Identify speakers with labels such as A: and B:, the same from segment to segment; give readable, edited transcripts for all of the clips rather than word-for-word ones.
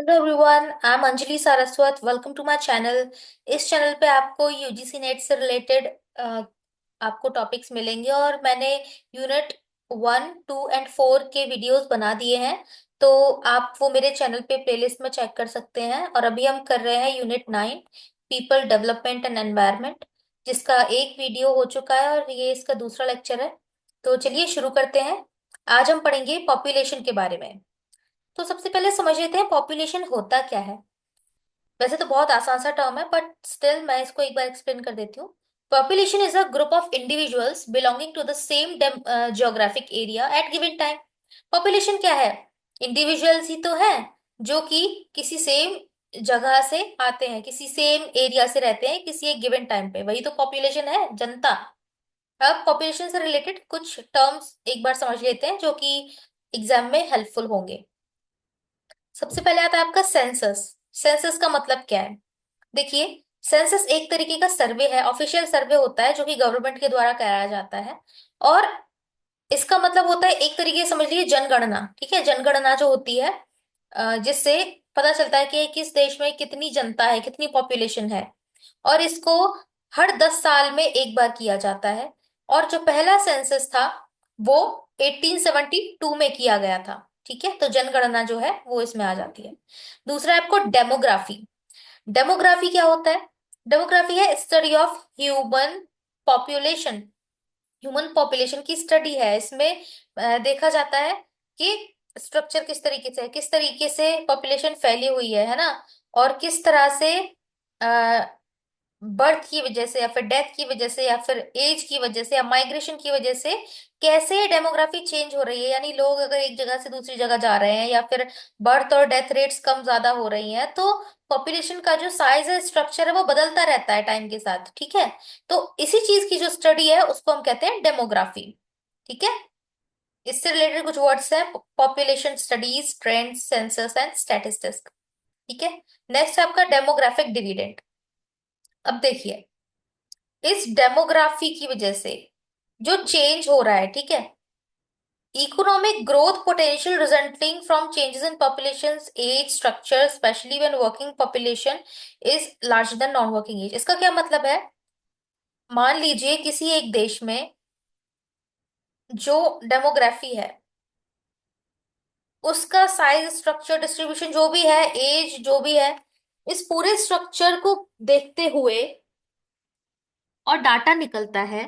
A: Hello everyone, I am Anjali Saraswat. Welcome to my channel. इस चैनल पे आपको यूजीसी नेट से रिलेटेड आपको टॉपिक्स मिलेंगे और मैंने यूनिट 1, 2 एंड 4 के वीडियोस बना दिए हैं। तो आप वो मेरे चैनल पे प्लेलिस्ट में चेक कर सकते हैं। और अभी हम कर रहे हैं unit 9, people development and environment, जिसका एक वीडियो हो चुका है और ये इसका दूसरा लेक्चर है। तो चलिए शुरू करते हैं। आज हम पढ़ेंगे पॉपुलेशन के बारे में। तो सबसे पहले समझ लेते हैं पॉपुलेशन होता क्या है। वैसे तो बहुत आसान सा टर्म है, बट स्टिल मैं इसको एक बार एक्सप्लेन कर देती हूँ। Population is a group of individuals belonging to the same geographic area at given time. Population क्या है? इंडिविजुअल्स ही तो है जो कि किसी सेम जगह से आते हैं, किसी सेम एरिया से रहते हैं किसी एक गिवन टाइम पे, वही तो पॉपुलेशन है, जनता। अब पॉपुलेशन से रिलेटेड कुछ टर्म्स एक बार समझ लेते हैं जो कि एग्जाम में हेल्पफुल होंगे। सबसे पहले आता है आपका सेंसस। सेंसस का मतलब क्या है? देखिए, सेंसस एक तरीके का सर्वे है, ऑफिशियल सर्वे होता है जो कि गवर्नमेंट के द्वारा कराया जाता है। और इसका मतलब होता है, एक तरीके से समझ लीजिए, जनगणना। ठीक है, जनगणना जो होती है जिससे पता चलता है कि किस देश में कितनी जनता है, कितनी पॉपुलेशन है। और इसको हर 10 साल में एक बार किया जाता है। और जो पहला सेंसस था वो 1872 में किया गया था। ठीक है, तो जनगणना जो है वो इसमें आ जाती है। दूसरा है आपको डेमोग्राफी। डेमोग्राफी क्या होता है? डेमोग्राफी है study of human population. Human population की स्टडी है। इसमें देखा जाता है कि स्ट्रक्चर किस तरीके से है, किस तरीके से पॉपुलेशन फैली हुई है ना। और किस तरह से बर्थ की वजह से या फिर डेथ की वजह से या फिर एज की वजह से या माइग्रेशन की वजह से कैसे डेमोग्राफी चेंज हो रही है। यानी लोग अगर एक जगह से दूसरी जगह जा रहे हैं या फिर बर्थ और डेथ रेट्स कम ज्यादा हो रही हैं, तो पॉपुलेशन का जो साइज है, स्ट्रक्चर है, वो बदलता रहता है टाइम के साथ। ठीक है, तो इसी चीज की जो स्टडी है उसको हम कहते हैं डेमोग्राफी। ठीक है, इससे रिलेटेड कुछ वर्ड्स हैं: population studies, trends, census and statistics. ठीक है, नेक्स्ट है आपका डेमोग्राफिक डिविडेंड। अब देखिए, इस डेमोग्राफी की वजह से जो चेंज हो रहा है, ठीक है, economic growth potential resulting from changes in populations age structure, specially when working population is larger than non working age. इसका क्या मतलब है? मान लीजिए किसी एक देश में जो डेमोग्राफी है, उसका साइज, स्ट्रक्चर, डिस्ट्रीब्यूशन जो भी है, एज जो भी है, इस पूरे स्ट्रक्चर को देखते हुए और डाटा निकलता है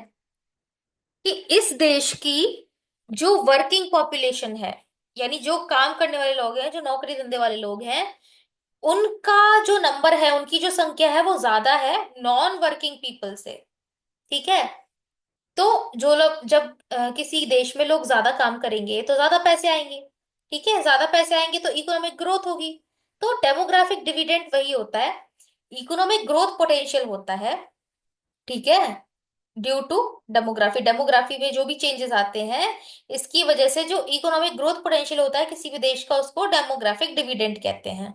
A: कि इस देश की जो वर्किंग पॉपुलेशन है, यानी जो काम करने वाले लोग हैं, जो नौकरी धंधे वाले लोग हैं, उनका जो नंबर है, उनकी जो संख्या है वो ज्यादा है नॉन वर्किंग पीपल से। ठीक है, तो जो लोग जब किसी देश में लोग ज्यादा काम करेंगे तो ज्यादा पैसे आएंगे। ठीक है, ज्यादा पैसे आएंगे तो इकोनॉमिक ग्रोथ होगी। तो डेमोग्राफिक डिविडेंड वही होता है, इकोनॉमिक ग्रोथ पोटेंशियल होता है। ठीक है, ड्यू टू डेमोग्राफी। डेमोग्राफी में जो भी चेंजेस आते हैं, इसकी वजह से जो इकोनॉमिक ग्रोथ पोटेंशियल होता है किसी भी देश का, उसको डेमोग्राफिक डिविडेंड कहते हैं।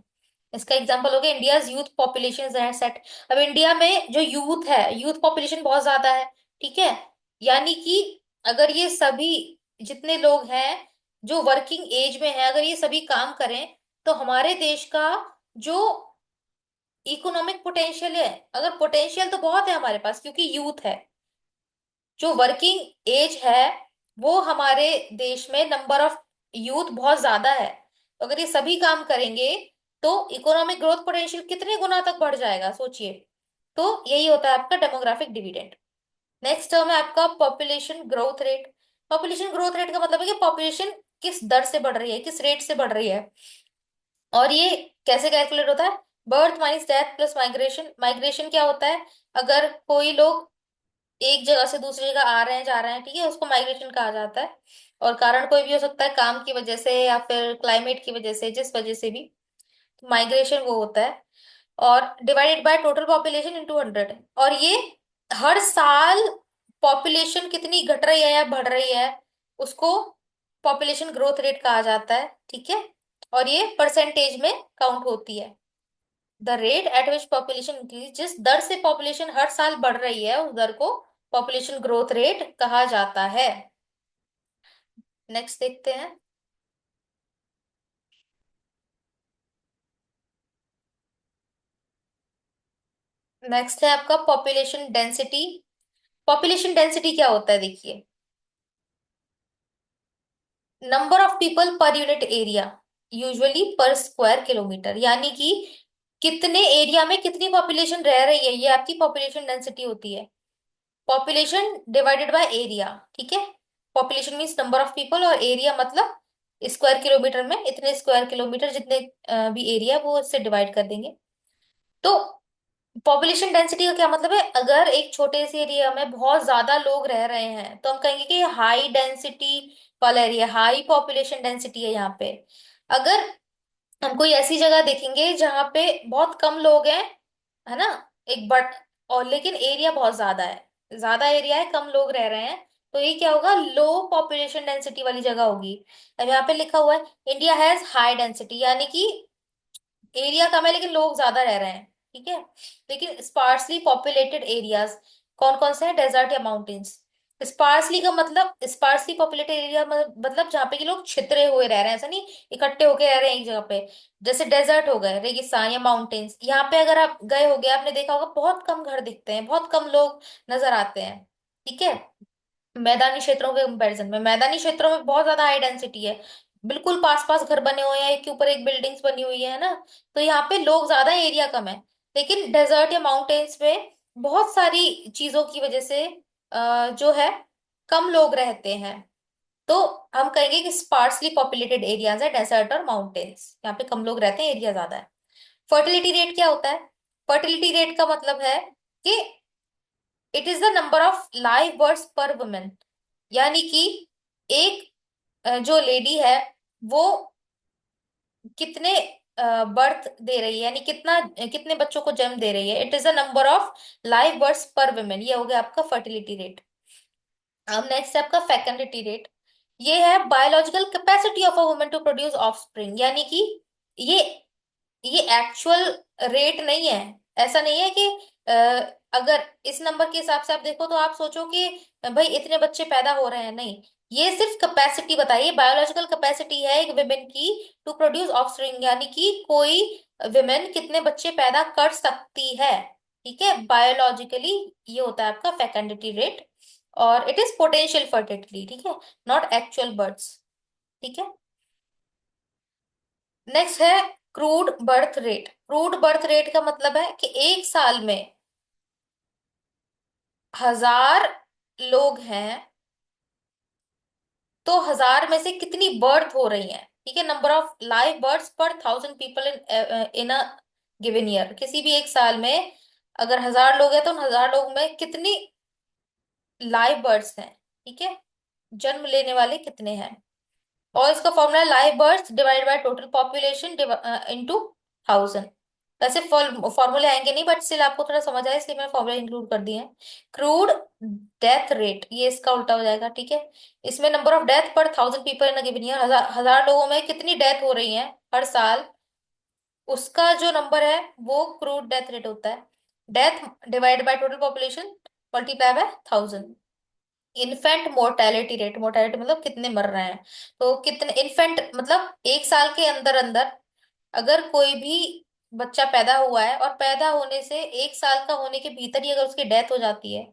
A: इसका एग्जांपल हो गया इंडिया यूथ पॉपुलेशन सेट। अब इंडिया में जो यूथ है, यूथ पॉपुलेशन बहुत ज्यादा है। ठीक है, यानी कि अगर ये सभी जितने लोग हैं जो वर्किंग एज में हैं, अगर ये सभी काम करें तो हमारे देश का जो इकोनॉमिक पोटेंशियल है, अगर पोटेंशियल तो बहुत है हमारे पास क्योंकि यूथ है, जो वर्किंग एज है, वो हमारे देश में नंबर ऑफ यूथ बहुत ज्यादा है। तो अगर ये सभी काम करेंगे तो इकोनॉमिक ग्रोथ पोटेंशियल कितने गुना तक बढ़ जाएगा, सोचिए। तो यही होता है आपका डेमोग्राफिक डिविडेंड। नेक्स्ट टर्म है आपका population growth rate. Population growth rate का मतलब है कि पॉपुलेशन किस दर से बढ़ रही है, किस रेट से बढ़ रही है। और ये कैसे कैलकुलेट होता है? Birth minus death plus migration. Migration क्या होता है? अगर कोई लोग एक जगह से दूसरी जगह आ रहे हैं, जा रहे हैं, ठीक है, उसको माइग्रेशन कहा जाता है। और कारण कोई भी हो सकता है, काम की वजह से या फिर क्लाइमेट की वजह से, जिस वजह से भी। तो माइग्रेशन वो होता है। और divided by total population into 100। और ये हर साल पॉपुलेशन कितनी घट रही है या बढ़ रही है, उसको पॉपुलेशन ग्रोथ रेट कहा जाता है। ठीक है, और ये परसेंटेज में काउंट होती है। The rate at which population increase, जिस दर से पॉपुलेशन हर साल बढ़ रही है उस दर को पॉपुलेशन ग्रोथ रेट कहा जाता है। नेक्स्ट देखते हैं। नेक्स्ट है आपका पॉपुलेशन डेंसिटी। पॉपुलेशन डेंसिटी क्या होता है, देखिए, number of people per unit area, usually पर स्क्वायर किलोमीटर, यानी कि कितने एरिया में कितनी पॉपुलेशन रह रही है, ये आपकी पॉपुलेशन डेंसिटी होती है। पॉपुलेशन डिवाइडेड बाय एरिया, ठीक है। Population means number of people और एरिया मतलब स्क्वायर किलोमीटर में इतने स्क्वायर किलोमीटर, जितने भी एरिया वो इससे डिवाइड कर देंगे। तो पॉपुलेशन डेंसिटी का क्या मतलब है, अगर एक छोटे से एरिया में बहुत ज्यादा लोग रह रहे हैं तो हम कहेंगे कि हाई डेंसिटी वाला एरिया, हाई पॉपुलेशन डेंसिटी है यहाँ पे। अगर हम कोई ऐसी जगह देखेंगे जहाँ पे बहुत कम लोग हैं, है ना, एक बट, और लेकिन एरिया बहुत ज्यादा है, ज्यादा एरिया है, कम लोग रह रहे हैं, तो ये क्या होगा, लो पॉपुलेशन डेंसिटी वाली जगह होगी। अब यहाँ पे लिखा हुआ है इंडिया हैज हाई डेंसिटी, यानी कि एरिया कम है लेकिन लोग ज्यादा रह रहे हैं, ठीक है। लेकिन स्पार्सली पॉपुलेटेड एरियाज कौन कौन से हैं, डेजर्ट या माउंटेन्स। स्पार्सली का मतलब, स्पार्सली पॉपुलेटेड एरिया मतलब जहाँ पे कि लोग छितरे हुए रह रहे हैं, ऐसा नहीं इकट्ठे होके रह रहे हैं एक जगह पे। जैसे डेजर्ट हो गए, रेगिस्तान या माउंटेन्स, यहाँ पे अगर आप गए होगे आपने देखा होगा बहुत कम घर दिखते हैं, बहुत कम लोग नजर आते हैं, ठीक है। मैदानी क्षेत्रों के कंपैरिजन में, मैदानी क्षेत्रों में बहुत ज्यादा हाई डेंसिटी है, बिल्कुल पास पास घर बने हुए हैं, एक के ऊपर एक बिल्डिंग्स बनी हुई है ना, तो यहाँ पे लोग ज्यादा हैं, एरिया कम है। लेकिन डेजर्ट या माउंटेन्स में बहुत सारी चीजों की वजह से जो है कम लोग रहते हैं, तो हम कहेंगे कि स्पार्सली पॉपुलेटेड एरियाज है डेजर्ट और माउंटेन्स, यहाँ पे कम लोग रहते हैं, एरिया ज्यादा है। फर्टिलिटी रेट क्या होता है, फर्टिलिटी रेट का मतलब है कि it is the number of live birds पर वुमेन, यानी कि एक जो लेडी है वो कितने बर्थ दे रही है, यानी कितना कितने बच्चों को जन्म दे रही है, it is the number of live birds पर वुमेन, ये हो गया आपका फर्टिलिटी रेट। अब नेक्स्ट है आपका फेकंडिटी रेट। ये है biological capacity of a woman to produce offspring, यानी कि ये ये एक्चुअल रेट नहीं है। ऐसा नहीं है कि अ, अगर इस नंबर के हिसाब से आप देखो तो आप सोचो कि भाई इतने बच्चे पैदा हो रहे हैं, नहीं, ये सिर्फ कैपेसिटी बताइए, बायोलॉजिकल कैपेसिटी है एक विमेन की टू प्रोड्यूस ऑफस्प्रिंग, यानी कि कोई विमेन कितने बच्चे पैदा कर सकती है, ठीक है, बायोलॉजिकली। ये होता है आपका फेकेंडिटी रेट, और इट इज पोटेंशियल फर्टिलिटी, ठीक है, नॉट एक्चुअल बर्थ्स, ठीक है। नेक्स्ट है crude birth rate. Crude birth rate का मतलब है कि एक साल में 1000 लोग हैं तो 1000 में से कितनी बर्थ हो रही है, ठीक है, नंबर ऑफ लाइव बर्थ्स पर 1000 people in a given year, किसी भी एक साल में अगर 1000 लोग हैं तो उन 1000 लोग में कितनी लाइव बर्थ्स हैं, ठीक है, जन्म लेने वाले कितने हैं। और इसका फॉर्मूला है live birth divide by total population into 1000। वैसे फॉर्मूले आएंगे नहीं, बट स्टिल आपको थोड़ा समझ आए इसलिए मैंने फॉर्मूला इंक्लूड कर दिए हैं। क्रूड डेथ रेट, ये इसका उल्टा हो जाएगा, ठीक है। इसमें नंबर ऑफ डेथ पर 1000 पीपल इन गिवन ईयर, हजार लोगों में कितनी डेथ हो रही है हर साल, उसका जो नंबर है वो क्रूड डेथ रेट होता है। Death divide by total population multiply by 1000। Infant mortality rate, mortality मतलब कितने मर रहे हैं, तो कितने इन्फेंट मतलब एक साल के अंदर अंदर अगर कोई भी बच्चा पैदा हुआ है और पैदा होने से एक साल का होने के भीतर ही अगर उसकी डेथ हो जाती है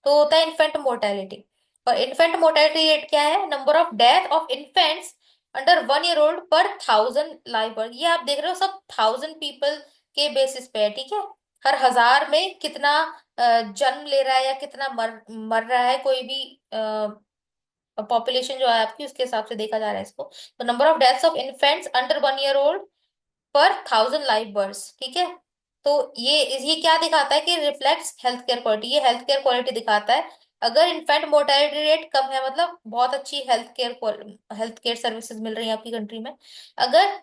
A: तो होता है इन्फेंट मोर्टेलिटी। और इन्फेंट मोर्टेलिटी रेट क्या है, number of death of infants under 1 year old पर 1000 लाइव बर्थ, ये आप देख रहे हो सब 1000 पीपल के बेसिस पे है, ठीक है। हर 1000 में कितना जन्म ले रहा है या कितना मर मर रहा है कोई भी पॉपुलेशन जो है आपकी, उसके हिसाब से देखा जा रहा है इसको। तो number of deaths of infants under 1 year old पर 1000 लाइव बर्थ्स, ठीक है। तो ये क्या दिखाता है कि रिफ्लेक्ट्स हेल्थ केयर क्वालिटी, ये हेल्थ केयर क्वालिटी दिखाता है। अगर इन्फेंट मोर्टेलिटी रेट कम है मतलब बहुत अच्छी हेल्थ केयर सर्विसेज मिल रही है आपकी कंट्री में। अगर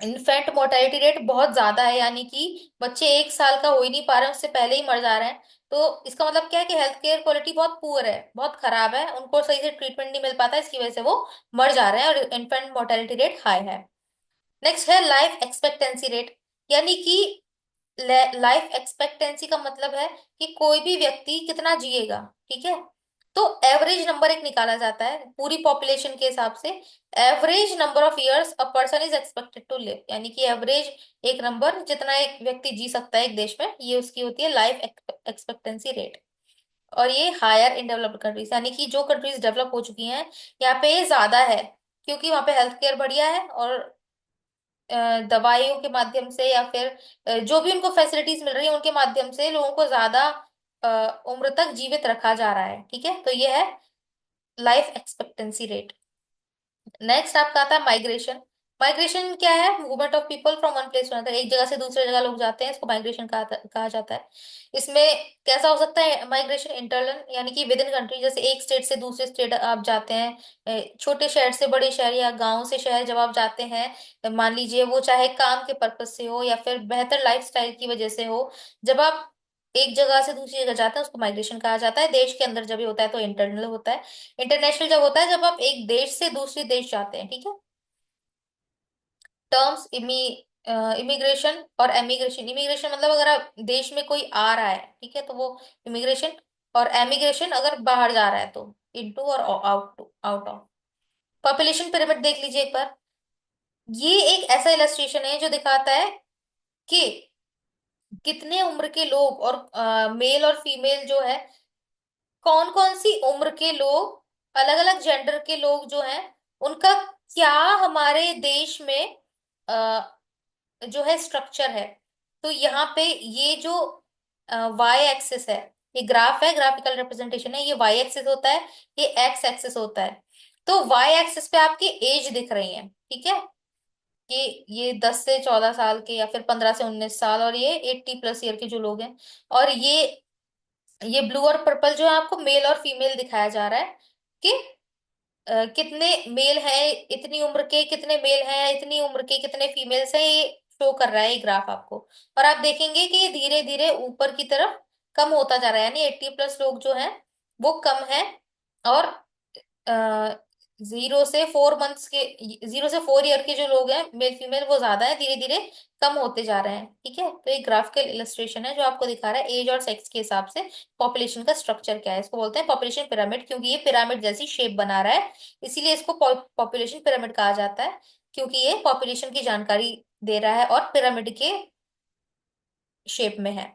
A: इन्फेंट मोर्टेलिटी रेट बहुत ज्यादा है, यानी कि बच्चे एक साल का हो ही नहीं पा रहे हैं, उससे पहले ही मर जा रहे हैं, तो इसका मतलब क्या है कि हेल्थ केयर क्वालिटी बहुत पुअर है, बहुत खराब है, उनको सही से ट्रीटमेंट नहीं मिल पाता, इसकी वजह से वो मर जा रहे हैं और इन्फेंट मोर्टेलिटी रेट हाई है। नेक्स्ट है लाइफ एक्सपेक्टेंसी रेट, यानी कि लाइफ एक्सपेक्टेंसी का मतलब है कि कोई भी व्यक्ति कितना जिएगा, ठीक है। तो एवरेज नंबर एक निकाला जाता है पूरी पॉपुलेशन के हिसाब से। Average number of years a person is expected to live, यानी कि एवरेज एक नंबर जितना एक व्यक्ति जी सकता है एक देश में, ये उसकी होती है लाइफ एक्सपेक्टेंसी रेट। और ये हायर इन डेवलप्ड कंट्रीज, यानी कि जो कंट्रीज डेवलप हो चुकी हैं यहाँ पे ये ज्यादा है, क्योंकि वहाँ पे हेल्थ केयर बढ़िया है, और दवाइयों के माध्यम से या फिर जो भी उनको फैसिलिटीज मिल रही है उनके माध्यम से लोगों को ज्यादा उम्र तक जीवित रखा जा रहा है। ठीक है, तो ये है लाइफ एक्सपेक्टेंसी रेट। नेक्स्ट आपका आता है माइग्रेशन। माइग्रेशन क्या है? Movement of people from one place to another, एक जगह से दूसरे जगह लोग जाते हैं, इसको माइग्रेशन कहा जाता है। इसमें कैसा हो सकता है माइग्रेशन? इंटरनल, यानी कि विद इन कंट्री, जैसे एक स्टेट से दूसरे स्टेट आप जाते हैं, छोटे शहर से बड़े शहर या गांव से शहर जब आप जाते हैं, मान लीजिए वो चाहे काम के पर्पज से हो या फिर बेहतर लाइफस्टाइल की वजह से हो, जब आप एक जगह से दूसरी जगह जाते हैं उसको माइग्रेशन कहा जाता है। देश के अंदर जब ये होता है तो इंटरनल होता है। इंटरनेशनल जब होता है जब आप एक देश से दूसरे देश जाते हैं। ठीक है, टर्म्स इमिग्रेशन और एमिग्रेशन। इमिग्रेशन मतलब अगर आप देश में कोई आ रहा है, ठीक है, तो वो इमिग्रेशन। और एमिग्रेशन अगर बाहर जा रहा है तो इनटू और out to, out of. Population pyramid देख लीजिए एक बार। ये एक ऐसा इलस्ट्रेशन है जो दिखाता है कि कितने उम्र के लोग और मेल और फीमेल जो है, कौन कौन सी उम्र के लोग, अलग अलग जेंडर के लोग जो हैं, उनका क्या हमारे देश में जो है स्ट्रक्चर है। तो यहाँ पे ये जो वाई एक्सिस है, ये ग्राफ है, ग्राफिकल रिप्रेजेंटेशन है, ये वाई एक्सिस होता है, ये एक्स एक्सिस होता है। तो वाई एक्सिस पे आपकी एज दिख रही है, ठीक है, कि ये 10 से 14 साल के या फिर 15 से 19 साल, और ये 80+ ईयर के जो लोग हैं। और ये ब्लू और पर्पल जो है आपको मेल और फीमेल दिखाया जा रहा है कि कितने मेल हैं इतनी उम्र के, कितने मेल हैं इतनी उम्र के, कितने फीमेल्स हैं, ये शो कर रहा है ये ग्राफ आपको। और आप देखेंगे कि ये धीरे धीरे ऊपर की तरफ कम होता जा रहा है, यानी 80+ लोग जो हैं वो कम है। और 0 से 4 मंथ्स के, 0 से 4 ईयर के जो लोग हैं मेल फीमेल वो ज्यादा है, धीरे धीरे कम होते जा रहे हैं। ठीक है, तो एक ग्राफिकल इलस्ट्रेशन है जो आपको दिखा रहा है एज और सेक्स के हिसाब से पॉपुलेशन का स्ट्रक्चर क्या है। इसको बोलते हैं पॉपुलेशन पिरामिड, क्योंकि ये पिरामिड जैसी शेप बना रहा है, इसीलिए इसको पॉपुलेशन पिरामिड कहा जाता है, क्योंकि ये पॉपुलेशन की जानकारी दे रहा है और पिरामिड के शेप में है।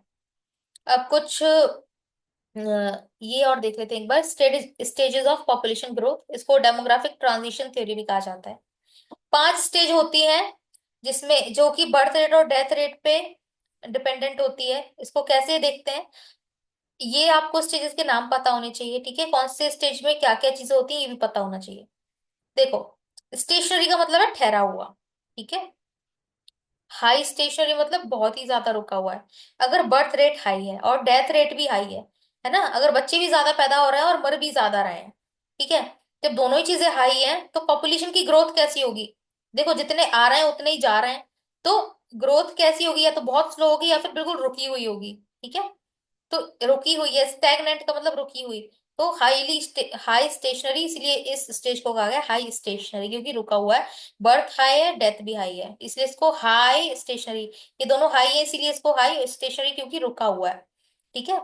A: अब कुछ ये और देख लेते हैं एक बार, स्टेजेस ऑफ पॉपुलेशन ग्रोथ, इसको डेमोग्राफिक ट्रांजिशन थ्योरी भी कहा जाता है। 5 स्टेज होती है जिसमें, जो कि बर्थ रेट और डेथ रेट पे डिपेंडेंट होती है। इसको कैसे देखते हैं? ये आपको स्टेजेस के नाम पता होने चाहिए, ठीक है, कौन से स्टेज में क्या क्या चीजें होती है ये भी पता होना चाहिए। देखो, स्टेशनरी का मतलब है ठहरा हुआ, ठीक है। हाई स्टेशनरी मतलब बहुत ही ज्यादा रुका हुआ है। अगर बर्थ रेट हाई है और डेथ रेट भी हाई है ना, अगर बच्चे भी ज्यादा पैदा हो रहे हैं और मर भी ज्यादा रहे हैं, ठीक है, जब दोनों ही चीजें हाई हैं तो पॉपुलेशन की ग्रोथ कैसी होगी? देखो, जितने आ रहे हैं उतने ही जा रहे हैं, तो ग्रोथ कैसी होगी? या तो बहुत स्लो होगी या फिर बिल्कुल रुकी हुई होगी। ठीक है, तो रुकी हुई है, स्टैगनेंट का मतलब रुकी हुई। तो हाई स्टेशनरी, इसलिए इस स्टेज को कहा गया हाई स्टेशनरी, क्योंकि रुका हुआ है। बर्थ हाई है, डेथ भी हाई है, इसलिए इसको हाई स्टेशनरी। ये दोनों हाई है इसीलिए इसको हाई स्टेशनरी, क्योंकि रुका हुआ है। ठीक है,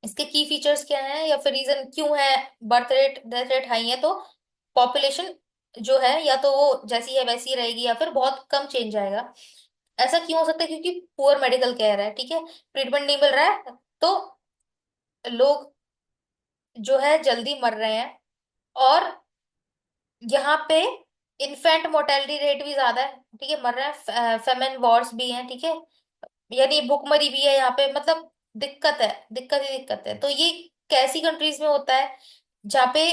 A: इसके की फीचर्स क्या हैं या फिर रीजन क्यों है birth rate death rate high है? तो पॉपुलेशन जो है या तो वो जैसी है वैसी रहेगी या फिर बहुत कम चेंज आएगा। ऐसा क्यों हो सकता है? क्योंकि पुअर मेडिकल केयर है, ठीक है, ट्रीटमेंट नहीं मिल रहा है, तो लोग जो है जल्दी मर रहे हैं। और यहाँ पे इन्फेंट मोर्टेलिटी रेट भी ज्यादा है, ठीक है, मर रहे हैं, फेमिन वॉर्स भी हैं, ठीक है, यानी भुखमरी भी है यहाँ पे, मतलब दिक्कत है, दिक्कत ही दिक्कत है। तो ये कैसी कंट्रीज में होता है? जहाँ पे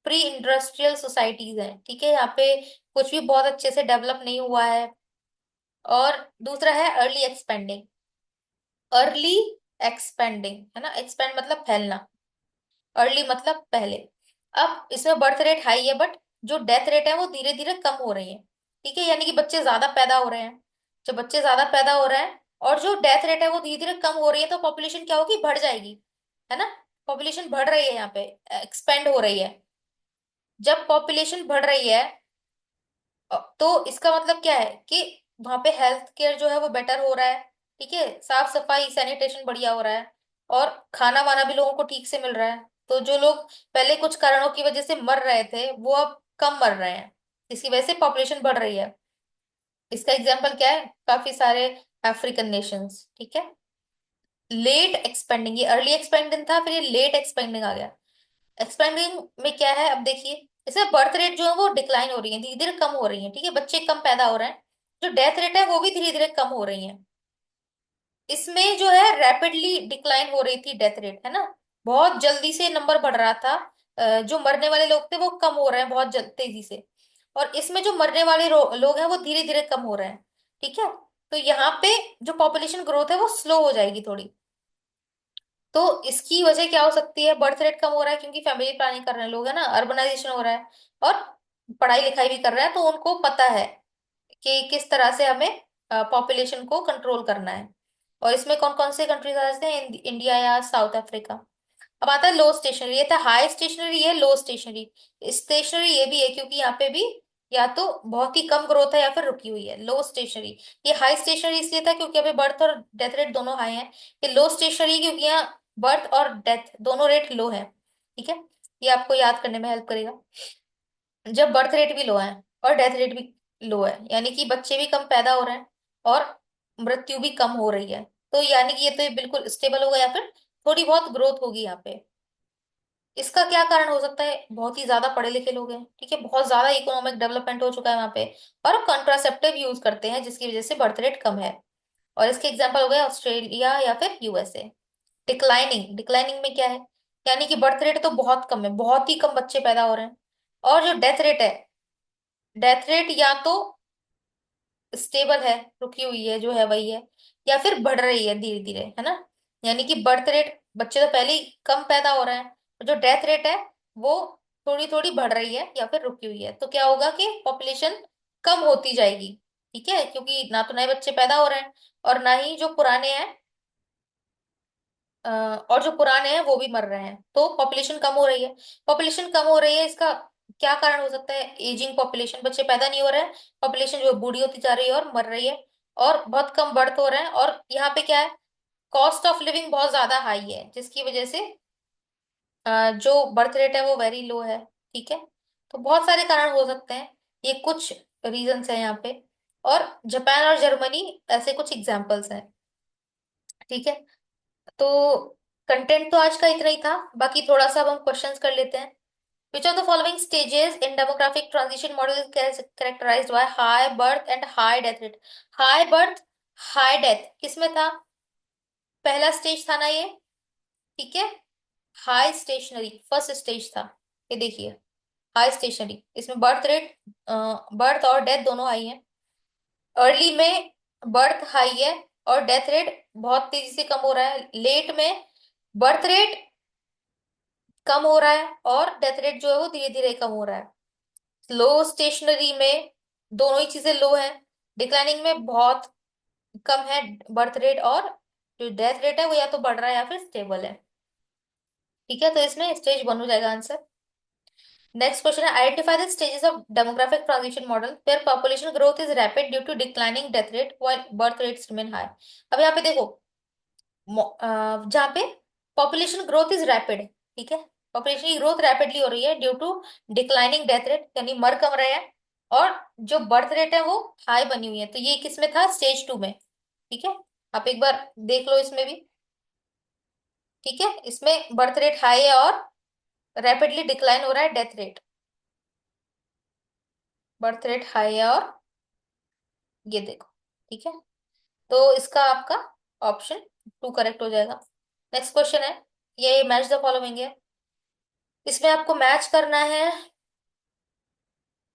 A: प्री इंडस्ट्रियल सोसाइटीज हैं, ठीक है, यहाँ पे कुछ भी बहुत अच्छे से डेवलप नहीं हुआ है। और दूसरा है अर्ली एक्सपेंडिंग। अर्ली एक्सपेंडिंग है ना, एक्सपेंड मतलब फैलना, अर्ली मतलब पहले। अब इसमें बर्थ रेट हाई है बट जो डेथ रेट है वो धीरे धीरे कम हो रही है, ठीक है, यानी कि बच्चे ज्यादा पैदा हो रहे हैं। जब बच्चे ज्यादा पैदा हो रहे हैं और जो डेथ रेट है वो धीरे धीरे कम हो रही है, तो पॉपुलेशन क्या होगी? बढ़ जाएगी, है ना। पॉपुलेशन बढ़ रही है, यहाँ पे एक्सपेंड हो रही है। जब पॉपुलेशन बढ़ रही है तो इसका मतलब क्या है कि वहां पे हेल्थ केयर जो है वो बेटर हो रहा है, ठीक है, साफ सफाई सैनिटेशन बढ़िया हो रहा है, और खाना वाना भी लोगों को ठीक से मिल रहा है। तो जो लोग पहले कुछ कारणों की वजह से मर रहे थे वो अब कम मर रहे हैं, इसकी वजह से पॉपुलेशन बढ़ रही है। इसका एग्जाम्पल क्या है? काफी सारे अफ्रीकन नेशंस, ठीक है। लेट एक्सपेंडिंग, ये अर्ली एक्सपेंडिंग था, फिर ये लेट एक्सपेंडिंग आ गया। एक्सपेंडिंग में क्या है, अब देखिए, इसमें बर्थ रेट जो है वो डिक्लाइन हो रही है, धीरे धीरे कम हो रही है, ठीक है, बच्चे कम पैदा हो रहे हैं। जो डेथ रेट है वो भी धीरे धीरे कम हो रही है। इसमें जो है रैपिडली डिक्लाइन हो रही थी डेथ रेट, है ना, बहुत जल्दी से नंबर बढ़ रहा था। जो मरने वाले लोग थे वो कम हो रहे हैं बहुत तेजी से। और इसमें जो मरने वाले लोग हैं वो धीरे धीरे कम हो रहे हैं, ठीक है। तो यहाँ पे जो पॉपुलेशन ग्रोथ है वो स्लो हो जाएगी थोड़ी। तो इसकी वजह क्या हो सकती है? बर्थ रेट कम हो रहा है क्योंकि फैमिली प्लानिंग कर रहे हैं लोग, है ना, अर्बनाइजेशन हो रहा है, और पढ़ाई लिखाई भी कर रहे हैं, तो उनको पता है कि किस तरह से हमें पॉपुलेशन को कंट्रोल करना है। और इसमें कौन कौन से कंट्रीज आ जाते हैं? इंडिया या साउथ अफ्रीका। अब आता है लो स्टेशनरी, ये था हाई स्टेशनरी, ये लो स्टेशनरी। स्टेशनरी ये भी है क्योंकि यहाँ पे भी या तो बहुत ही कम ग्रोथ है या फिर रुकी हुई है, लो स्टेशनरी। ये हाई स्टेशनरी इसलिए था क्योंकि अभी बर्थ और डेथ रेट दोनों हाई हैं। ये लो स्टेशनरी क्योंकि यहाँ बर्थ और डेथ दोनों रेट लो है, ठीक है। ये आपको याद करने में हेल्प करेगा। जब बर्थ रेट भी लो है और डेथ रेट भी लो है, यानी कि बच्चे भी कम पैदा हो रहे हैं और मृत्यु भी कम हो रही है, तो यानी कि ये तो ये बिल्कुल स्टेबल होगा या फिर थोड़ी बहुत ग्रोथ होगी यहाँ पे। इसका क्या कारण हो सकता है? बहुत ही ज्यादा पढ़े लिखे लोग हैं, ठीक है, बहुत ज्यादा इकोनॉमिक डेवलपमेंट हो चुका है वहाँ पे, और कॉन्ट्रासेप्टिव यूज करते हैं जिसकी वजह से बर्थ रेट कम है। और इसके एग्जाम्पल हो गए ऑस्ट्रेलिया या फिर यूएसए। डिक्लाइनिंग, डिक्लाइनिंग में क्या है? यानी कि बर्थ रेट तो बहुत कम है, बहुत ही कम बच्चे पैदा हो रहे हैं। और जो डेथ रेट है, डेथ रेट या तो स्टेबल है, रुकी हुई है, जो है वही है, या फिर बढ़ रही है धीरे धीरे, है ना। यानी कि बर्थ रेट, बच्चे तो पहले ही कम पैदा हो रहे हैं, और जो डेथ रेट है वो थोड़ी थोड़ी बढ़ रही है या फिर रुकी हुई है। तो क्या होगा कि पॉपुलेशन कम होती जाएगी, ठीक है, क्योंकि ना तो नए बच्चे पैदा हो रहे हैं और ना ही जो पुराने हैं, और जो पुराने हैं वो भी मर रहे हैं, तो पॉपुलेशन कम हो रही है। पॉपुलेशन कम हो रही है, इसका क्या कारण हो सकता है? एजिंग पॉपुलेशन, बच्चे पैदा नहीं हो रहे हैं, पॉपुलेशन जो है बूढ़ी होती जा रही है और मर रही है, और बहुत कम बर्थ हो रहे हैं। और यहाँ पे क्या है, कॉस्ट ऑफ लिविंग बहुत ज्यादा हाई है जिसकी वजह से जो बर्थ रेट है वो वेरी लो है, ठीक है। तो बहुत सारे कारण हो सकते हैं, ये कुछ रीजंस हैं यहाँ पे। और जापान और जर्मनी ऐसे कुछ एग्जाम्पल्स हैं, ठीक है। तो कंटेंट तो आज का इतना ही था, बाकी थोड़ा सा अब हम क्वेश्चंस कर लेते हैं। Which of the following stages in demographic transition model is characterized by high birth and high death rate? High birth, high death किसमें था? पहला स्टेज था ना ये, ठीक है। हाई स्टेशनरी फर्स्ट स्टेज था, ये देखिए, हाई स्टेशनरी, इसमें बर्थ रेट, बर्थ और डेथ दोनों हाई है। अर्ली में बर्थ हाई है और डेथ रेट बहुत तेजी से कम हो रहा है। लेट में बर्थ रेट कम हो रहा है और डेथ रेट जो है वो धीरे धीरे कम हो रहा है। लो स्टेशनरी में दोनों ही चीजें लो है। डिक्लाइनिंग में बहुत कम है बर्थ रेट, और जो डेथ रेट है वो या तो बढ़ रहा है या फिर स्टेबल है, ठीक है। तो इसमें स्टेज वन हो जाएगा आंसर। नेक्स्ट क्वेश्चन है, identify the stages of demographic transition model where population growth is rapid due to declining death rate while birth rates remain high. अब यहाँ पे देखो, जहाँ पे पॉपुलेशन ग्रोथ इज रैपिड, ठीक है, पॉपुलेशन की ग्रोथ रैपिडली हो रही है due to declining death rate, यानी मर कम रहे हैं, और जो बर्थ रेट है वो हाई बनी हुई है। तो ये किस में था? स्टेज टू में, ठीक है। आप एक बार देख लो इसमें भी, ठीक है, इसमें बर्थ रेट हाई है और रैपिडली डिक्लाइन हो रहा है death rate. Birth rate high है और ये देखो, ठीक है। तो इसका आपका ऑप्शन टू करेक्ट हो जाएगा। नेक्स्ट क्वेश्चन है, ये मैच द फॉलोइंग है। इसमें आपको मैच करना है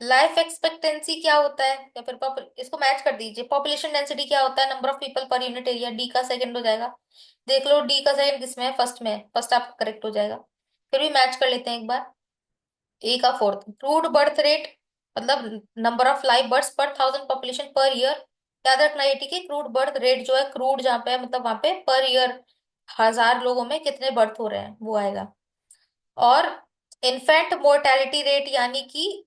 A: लाइफ एक्सपेक्टेंसी क्या होता है, या फिर इसको मैच कर दीजिए, पॉपुलेशन डेंसिटी क्या होता है, number of people per unit area, D का सेकंड हो जाएगा। देख लो डी का सेकंड किसमें है, फर्स्ट में है, फर्स्ट आपका करेक्ट हो जाएगा। फिर भी मैच कर लेते हैं एक बार। ए का फोर्थ, क्रूड बर्थ रेट मतलब नंबर ऑफ लाइव बर्थ पर थाउजेंड पॉपुलेशन पर ईयर। याद रखना ये, ठीक है, क्रूड बर्थ रेट जो है, क्रूड जहाँ पे है मतलब वहां पे पर ईयर हजार लोगों में कितने बर्थ हो रहे हैं वो आएगा। और इन्फेंट मोर्टेलिटी रेट, यानी कि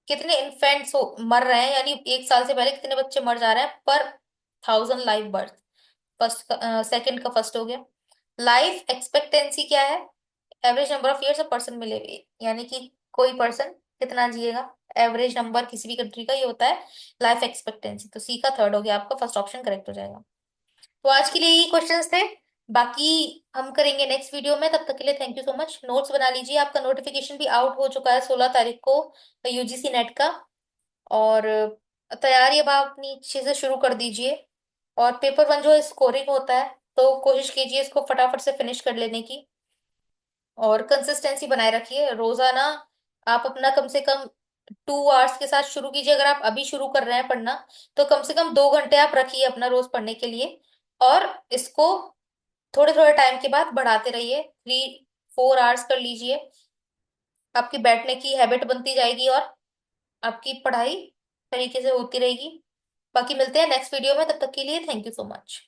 A: कितने इन्फेंट्स मर रहे हैं, यानी एक साल से पहले कितने बच्चे मर जा रहे हैं पर थाउजेंड लाइव बर्थ। फर्स्ट का सेकंड का फर्स्ट हो गया। लाइफ एक्सपेक्टेंसी क्या है? Average number of years a person मिले, यानी कि कोई पर्सन कितना जिएगा, एवरेज नंबर किसी भी कंट्री का ये होता है लाइफ एक्सपेक्टेंसी। तो सी का थर्ड हो गया आपका, फर्स्ट ऑप्शन करेक्ट हो जाएगा। तो आज के लिए यही क्वेश्चंस थे, बाकी हम करेंगे नेक्स्ट वीडियो में। तब तक के लिए thank you so much. Notes बना लीजिए, आपका नोटिफिकेशन भी आउट हो चुका है 16 तारीख को यूजीसी नेट का। और तैयारी अब आप अपनी अच्छे से शुरू कर दीजिए। और पेपर वन जो स्कोरिंग होता है, तो कोशिश कीजिए इसको फटाफट से फिनिश कर लेने की। और कंसिस्टेंसी बनाए रखिए रोजाना। आप अपना कम से कम 2 आवर्स के साथ शुरू कीजिए। अगर आप अभी शुरू कर रहे हैं पढ़ना, तो कम से कम 2 घंटे आप रखिए अपना रोज पढ़ने के लिए। और इसको थोड़े थोड़े टाइम के बाद बढ़ाते रहिए, 3-4 आवर्स कर लीजिए। आपकी बैठने की हैबिट बनती जाएगी और आपकी पढ़ाई तरीके से होती रहेगी। बाकी मिलते हैं नेक्स्ट वीडियो में, तब तक के लिए थैंक यू सो मच।